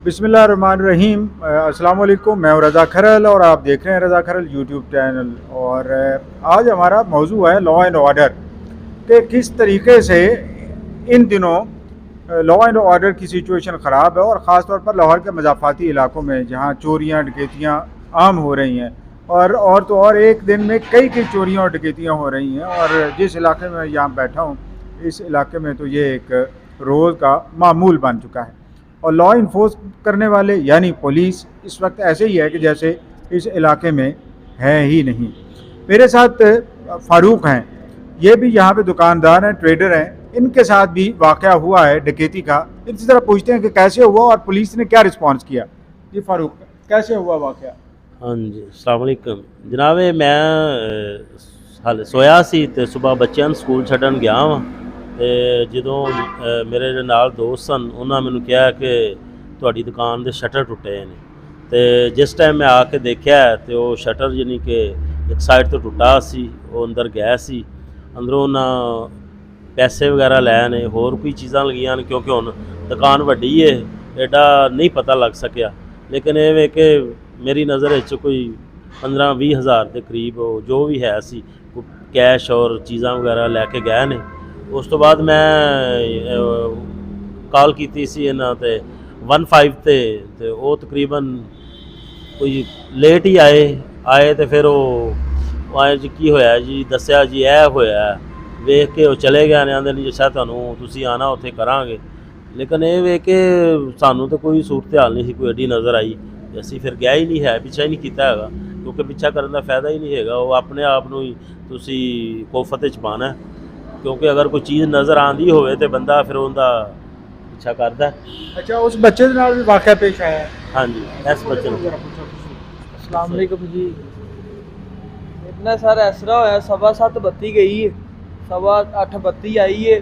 बिस्मिल्लाहिर्रहमानिर्रहीम। अस्सलाम वालेकुम। मैं हूं रज़ा खरल और आप देख रहे हैं रज़ा खरल यूट्यूब चैनल। और आज हमारा मौजू है लॉ एंड ऑर्डर कि किस तरीके से इन दिनों लॉ एंड ऑर्डर की सिचुएशन ख़राब है, और ख़ास तौर पर लाहौर के मज़ाफ़ाती इलाकों में जहां चोरियां डकैतियां आम हो रही हैं। और तो और एक दिन में कई चोरियां और डकैतियां हो रही हैं। और जिस इलाके में यहाँ बैठा हूँ, इस इलाके में तो ये एक रोज़ का मामूल बन चुका है। और लॉ इन्फोर्स करने वाले यानी पुलिस इस वक्त ऐसे ही है कि जैसे इस इलाके में है ही नहीं। मेरे साथ फ़ारूक हैं, ये भी यहाँ पे दुकानदार हैं, ट्रेडर हैं। इनके साथ भी वाक़या हुआ है डकैती का। इसी तरह पूछते हैं कि कैसे हुआ और पुलिस ने क्या रिस्पॉन्स किया। जी फ़ारूक, कैसे हुआ वाक़या? हाँ जी, अस्सलाम वालेकुम जनाब। मैं हाले सोया सी ते सुबह बच्चों ਨੂੰ ਸਕੂਲ ਛੱਡਣ ਗਿਆ ਵਾਂ ਤੇ ਜਦੋਂ ਮੇਰੇ ਨਾਲ ਦੋਸਤ ਸਨ ਉਹਨਾਂ ਮੈਨੂੰ ਕਿਹਾ ਕਿ ਤੁਹਾਡੀ ਦੁਕਾਨ ਦੇ ਸ਼ਟਰ ਟੁੱਟੇ ਨੇ। ਤੇ ਜਿਸ ਟਾਈਮ ਮੈਂ ਆ ਕੇ ਦੇਖਿਆ ਤੇ ਉਹ ਸ਼ਟਰ ਯਾਨੀ ਕਿ ਇੱਕ ਸਾਈਡ ਤੋਂ ਟੁੱਟਾ ਸੀ, ਉਹ ਅੰਦਰ ਗਿਆ ਸੀ। ਅੰਦਰੋਂ ਉਹਨਾਂ ਪੈਸੇ ਵਗੈਰਾ ਲੈ ਨੇ, ਹੋਰ ਕੋਈ ਚੀਜ਼ਾਂ ਲੱਗੀਆਂ ਨੇ ਕਿਉਂਕਿ ਹੁਣ ਦੁਕਾਨ ਵੱਡੀ ਏ, ਐਡਾ ਨਹੀਂ ਪਤਾ ਲੱਗ ਸਕਿਆ। ਲੇਕਿਨ ਇਹ ਵੇ ਕਿ मेरी नज़र कोई 15-20 हज़ार के करीब जो भी है सी कैश और चीज़ा वगैरह लैके गए ने। उस तो बाद मैं कॉल की सी इन्हां ते 15 ते वो तकरीबन कोई लेट ही आए तो फिर वो आए जी की होया जी, दस्या जी यह होया, वेख के वो चले गए ने। आंदे नहीं अच्छा तुहानूं तुसीं आना उत्थे करांगे। लेकिन ये वे कि सानू तो कोई सूरत हाल नहीं कोई एडी नज़र आई। असी फिर गया ही नहीं है, पीछा ही नहीं किया है, क्योंकि पीछा करने का फायदा ही नहीं है। वो अपने आप ही तुसी कोफत च पाना है, क्योंकि अगर कोई चीज़ नज़र आती हो तो बंदा फिर उनका पीछा करता है। अच्छा, उस बच्चे के नाल भी वाक़या पेश आया है? हाँ जी, इस बच्चे अस्सलाम वालेकुम जी। इतना सारा ऐसा होया, 7:15 बत्ती गई है, 8:15 बत्ती आई है।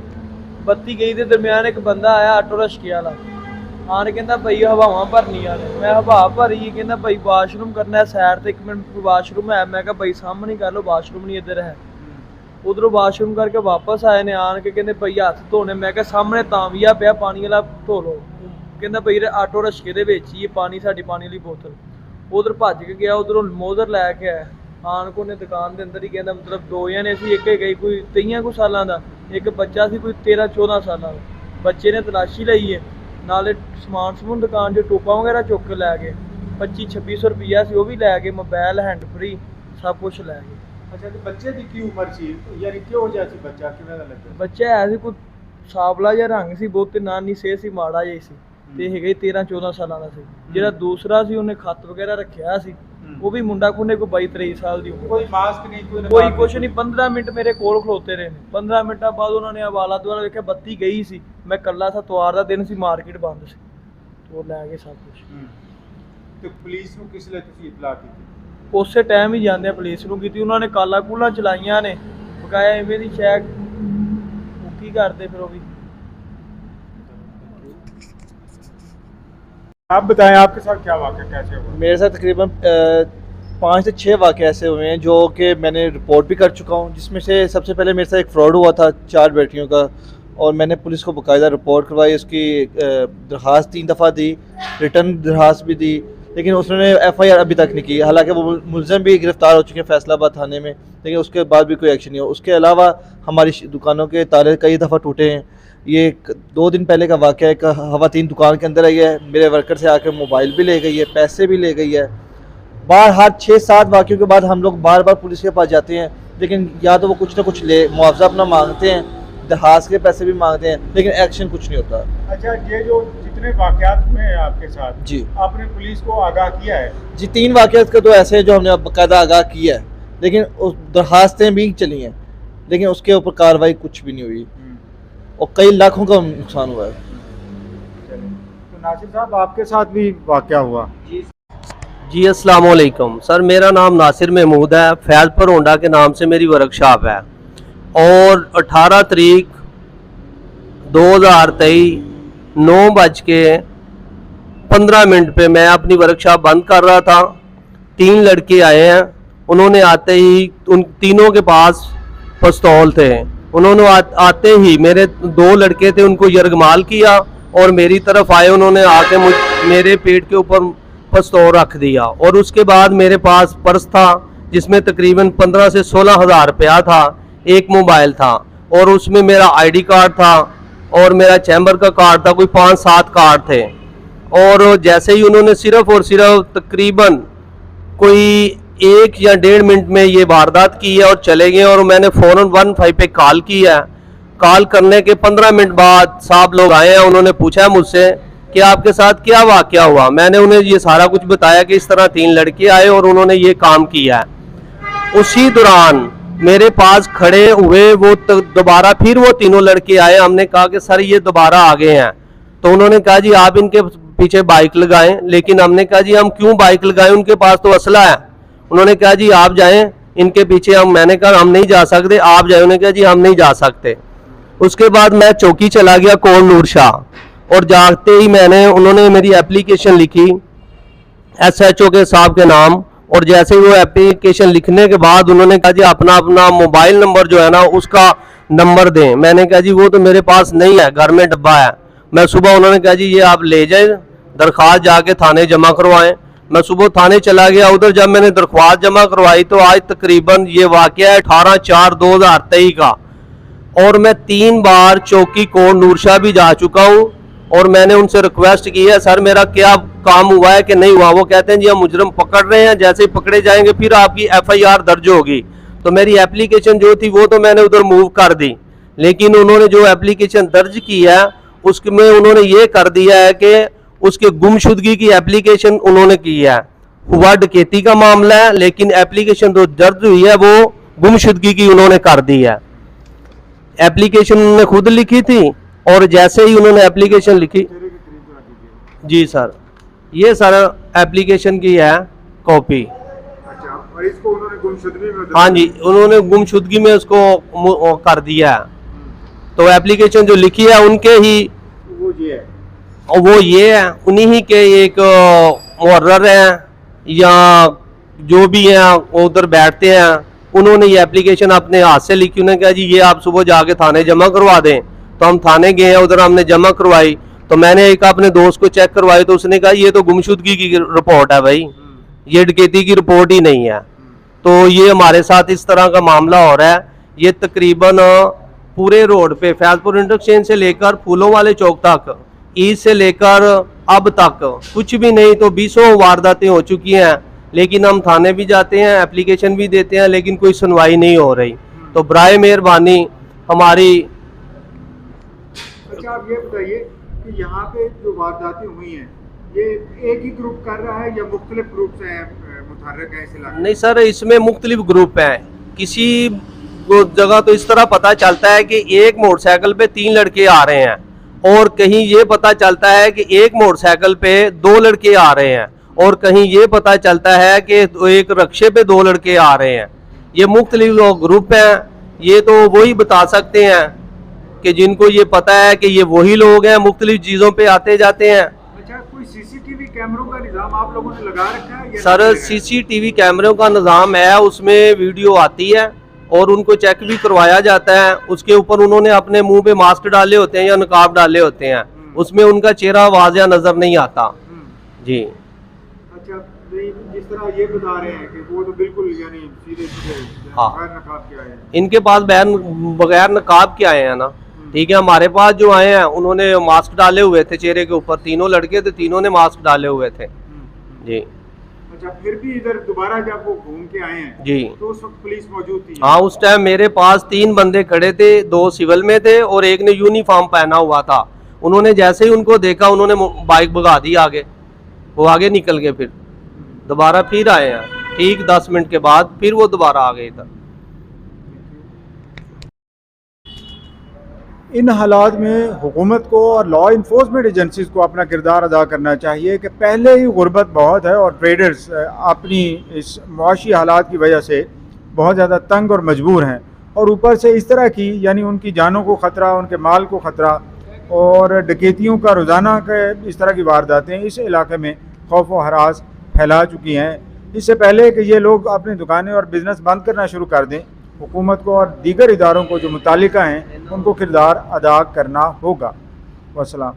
बत्ती गई के दरम्यान एक बंदा आया आटो रिक्शे वाला, आन कहता भाई हवावां भरनियां ने। मैं हवा भरी, कहता भाई वाशरूम करना है सैड ते, 1 मिनट वाशरूम है। मैं कहा भाई सामने कर लो, वाशरूम नहीं इधर है। उधरों वाशरूम करके वापस आए ने, आन के कहते भाई हथ धोने। मैं कहा सामने तांविया पिया पानी वाला, धो लो। कहता भाई आटो रिक्शे दे विच ही पानी, साडी पानी वाली बोतल। उधर भज के गया, उधरों मोदर लैके आया। आन को ने दुकान के अंदर ही कहता मतलब 2 जने सी, एक गई कोई 23 कुछ सालों का, एक बच्चा सी कोई 13-14 सालों का। बच्चे ने तलाशी लई है, नाले समान समून दुकान जो टोपा वगैरह चुक के लै गए। 2500-2600 रुपया से वो भी लै गए, मोबाइल हैंड फ्री सब कुछ लै गए। अच्छा, तो बच्चे की की उम्र सी, यानी क्यों हो जाती बच्चा किवें दा लगे? बच्चा है सी कोई साबला जिहा रंग सी, बहुत नानी सेहत सी माड़ा जिहा सी ते हैगे 13-14 सालों का सी। जिहड़ा दूसरा सी उन्हें खत वगैरह रखिया सी, वो भी मुंडा कुने कोई 22-23 साल की उम्र। कोई मास्क नहीं, कोई कुछ नहीं। 15 मिनट मेरे कोल खलोते रहे। 15 मिनटा बाद उन्होंने आवाला द्वारा देखा बत्ती गई सी। मैं कल्ला था, त्वार का दिन सी, मार्केट बंद सी, तो लै गए सब कुछ। तो पुलिस को किस लिए तुसी इतला की? उस टाइम ही जाते पुलिस को की, उन्होंने काला कूला चलाइया ने, बकाया इवें दी शैक की करते फिर वो भी। आप बताएं आपके साथ क्या वाक़या, कैसे हुआ? मेरे साथ तकरीबन 5 से 6 वाक़े ऐसे हुए हैं जो कि मैंने रिपोर्ट भी कर चुका हूँ। जिसमें से सबसे पहले मेरे साथ एक फ्रॉड हुआ था 4 बैटरियों का, और मैंने पुलिस को बाकायदा रिपोर्ट करवाई। उसकी दरख्वास्त 3 दफ़ा दी, रिटर्न दरख्वास्त भी दी, लेकिन उसने FIR अभी तक नहीं की। हालांकि वो मुलज़म भी गिरफ़्तार हो चुके हैं फैसलाबाद थाने में, लेकिन उसके बाद भी कोई एक्शन नहीं हो। उसके अलावा हमारी दुकानों के ताले कई दफ़ा टूटे हैं। ये 2 दिन पहले का वाक़या है, एक ख़वातीन दुकान के अंदर आई है, मेरे वर्कर से आकर मोबाइल भी ले गई है, पैसे भी ले गई है। हर 6-7 वाक़यों के बाद हम लोग बार बार पुलिस के पास जाते हैं, लेकिन या तो वो कुछ ना कुछ मुआवजा अपना मांगते हैं, दरख्वास्त के पैसे भी मांगते हैं, लेकिन एक्शन कुछ नहीं होता। अच्छा, ये जो जितने वाक़यात हुए हैं आपके साथ जी, आपने पुलिस को आगाह किया है? जी, 3 वाक़यात का तो ऐसे हैं जो हमने बाकायदा आगाह किया है, लेकिन उस दरख्वास्तें भी चली हैं, लेकिन उसके ऊपर कार्रवाई कुछ भी नहीं हुई, और कई लाखों का नुकसान हुआ है। तो नासिर साहब, आपके साथ भी वाक़या हुआ? जी अस्सलाम वालेकुम सर, मेरा नाम नासिर महमूद है। फैज़पुर होंडा के नाम से मेरी वर्कशॉप है, और 18 तारीख 2023 9:15 पे मैं अपनी वर्कशॉप बंद कर रहा था। 3 लड़के आए हैं, उन्होंने आते ही उन तीनों के पास पिस्तौल थे। उन्होंने आते ही मेरे 2 लड़के थे, उनको यरगमाल किया और मेरी तरफ आए, उन्होंने आके मेरे पेट के ऊपर पिस्तौल रख दिया। और उसके बाद मेरे पास पर्स था जिसमें तकरीबन 15 से 16 हज़ार रुपया था, एक मोबाइल था और उसमें मेरा आईडी कार्ड था और मेरा चैम्बर का कार्ड था, कोई 5-7 कार्ड थे। और जैसे ही उन्होंने सिर्फ और सिर्फ तकरीबन कोई 1 या 1.5 मिनट में ये वारदात की है और चले गए। और मैंने फ़ौरन 15 पे कॉल की है। कॉल करने के 15 मिनट बाद साहब लोग आए हैं, उन्होंने पूछा है मुझसे कि आपके साथ क्या वाक़या हुआ। मैंने उन्हें ये सारा कुछ बताया कि इस तरह 3 लड़के आए और उन्होंने ये काम किया है। उसी दौरान मेरे पास खड़े हुए वो दोबारा फिर वो तीनों लड़के आए। हमने कहा कि सर ये दोबारा आ गए हैं, तो उन्होंने कहा जी आप इनके पीछे बाइक लगाएं। लेकिन हमने कहा जी हम क्यों बाइक लगाएं, उनके पास तो असला है। उन्होंने कहा जी आप जाएं इनके पीछे। मैंने कहा हम नहीं जा सकते, आप जाए। उन्होंने कहा जी हम नहीं जा सकते। उसके बाद मैं चौकी चला गया कोल नूर शाह और जाते ही उन्होंने मेरी एप्लीकेशन लिखी SHO के साहब के नाम। और जैसे ही वो एप्लीकेशन लिखने के बाद उन्होंने कहा जी अपना अपना मोबाइल नंबर जो है ना उसका नंबर दें। मैंने कहा जी वो तो मेरे पास नहीं है, घर में डब्बा है। मैं सुबह, उन्होंने कहा जी ये आप ले जाए, दरख्वास्त जाके थाने जमा करवाएं। मैं सुबह थाने चला गया। उधर जब मैंने दरख्वास्त जमा करवाई तो आज तकरीबन ये वाक़या है 18/4/2023 का। और मैं 3 बार चौकी कोट नूरशाह भी जा चुका हूँ और मैंने उनसे रिक्वेस्ट की है सर मेरा क्या काम हुआ है कि नहीं हुआ। वो कहते हैं जी हम मुजरम पकड़ रहे हैं, जैसे ही पकड़े जाएंगे फिर आपकी FIR दर्ज होगी। तो मेरी एप्लीकेशन जो थी वो तो मैंने उधर मूव कर दी, लेकिन उन्होंने जो एप्लीकेशन दर्ज की है उसमें उन्होंने ये कर दिया है कि उसके गुमशुदगी की एप्लीकेशन उन्होंने की है। हुआ डकैती का मामला है लेकिन एप्लीकेशन जो दर्ज हुई है वो गुमशुदगी की उन्होंने कर दी है। एप्लीकेशन उन्होंने खुद लिखी थी और जैसे ही उन्होंने एप्लीकेशन लिखी, जी सर ये सर एप्लीकेशन की है कॉपी। अच्छा, और इसको उन्होंने गुमशुदगी में, हाँ जी उन्होंने गुमशुदगी में उसको कर दिया है। तो एप्लीकेशन जो लिखी है उनके ही वो ये है, और वो ये है उन्हीं ही के एक मुहर्रर हैं या जो भी हैं वो उधर बैठते हैं। उन्होंने ये एप्लीकेशन अपने हाथ से लिखी। उन्होंने कहा जी ये आप सुबह जाके थाने जमा करवा दें। तो हम थाने गए हैं, उधर हमने जमा करवाई। तो मैंने एक अपने दोस्त को चेक करवाई तो उसने कहा ये तो गुमशुदगी की रिपोर्ट है भाई, ये डकैती की रिपोर्ट ही नहीं है। तो ये हमारे साथ इस तरह का मामला हो रहा है। ये तकरीबन पूरे रोड पे फैजपुर इंटरचेंज से लेकर फूलों वाले चौक तक, ईद से लेकर अब तक कुछ भी नहीं तो 20 वारदातें हो चुकी हैं। लेकिन हम थाने भी जाते हैं, एप्लीकेशन भी देते हैं, लेकिन कोई सुनवाई नहीं हो रही। तो बराए मेहरबानी हमारी। अच्छा आप ये बताइए कि यहाँ पे जो वारदातें हुई हैं ये एक ही ग्रुप कर रहा है या मुख्तलिफ ग्रुप से मुतहर्रिक है इस इलाके? नहीं सर इसमें मुख्तलिफ ग्रुप हैं। किसी जगह तो इस तरह पता चलता है कि एक मोटरसाइकिल पे 3 लड़के आ रहे हैं और कहीं ये पता चलता है कि एक मोटरसाइकिल पे 2 लड़के आ रहे हैं और कहीं ये पता चलता है कि एक रक्शे पे 2 लड़के आ रहे हैं। ये मुख्तलिफ लोग ग्रुप हैं। ये तो वही बता सकते हैं कि जिनको ये पता है कि ये वही लोग हैं, मुख्तलिफ चीज़ों पे आते जाते हैं। अच्छा कोई CCTV कैमरों का निज़ाम आप लोगों ने लगा रखा है या सर नहीं लगाया? CCTV कैमरों का निज़ाम है, उसमें वीडियो आती है और उनको चेक भी करवाया जाता है। उसके ऊपर उन्होंने अपने मुंह पे मास्क डाले होते हैं या नकाब डाले होते हैं, उसमें उनका चेहरा वाज़िया नज़र नहीं आता जी। अच्छा जिस तरह ये बता रहे हैं कि वो तो बिल्कुल यानी सीधे सीधे हाँ। बगैर नकाब के आए हैं। इनके पास बगैर नकाब के आए हैं ना, ठीक है। हमारे पास जो आए हैं उन्होंने मास्क डाले हुए थे चेहरे के ऊपर, 3 लड़के थे, 3 ने मास्क डाले हुए थे जी। अच्छा फिर भी इधर दोबारा जब वो घूम के आए हैं जी तो उस वक्त पुलिस मौजूद थी? हाँ उस टाइम मेरे पास 3 बंदे खड़े थे, 2 सिविल में थे और एक ने यूनिफॉर्म पहना हुआ था। उन्होंने जैसे ही उनको देखा उन्होंने बाइक भगा दी आगे, वो आगे निकल गए। फिर दोबारा फिर आए हैं, ठीक 10 मिनट के बाद फिर वो दोबारा आ गए इधर। इन हालात में हुकूमत को और लॉ इन्फोर्समेंट एजेंसीज़ को अपना किरदार अदा करना चाहिए कि पहले ही गुर्बत बहुत है और ट्रेडर्स अपनी इस मुआशी हालात की वजह से बहुत ज़्यादा तंग और मजबूर हैं, और ऊपर से इस तरह की यानी उनकी जानों को ख़तरा, उनके माल को ख़तरा और डकैतियों का रोज़ाना के इस तरह की वारदातें इस इलाके में खौफ व हरास फैला चुकी हैं। इससे पहले कि ये लोग अपनी दुकानें और बिज़नेस बंद करना शुरू कर दें, हुकूमत को और दीगर इदारों को जो मुतालिका हैं उनको किरदार अदा करना होगा। वस्सलाम।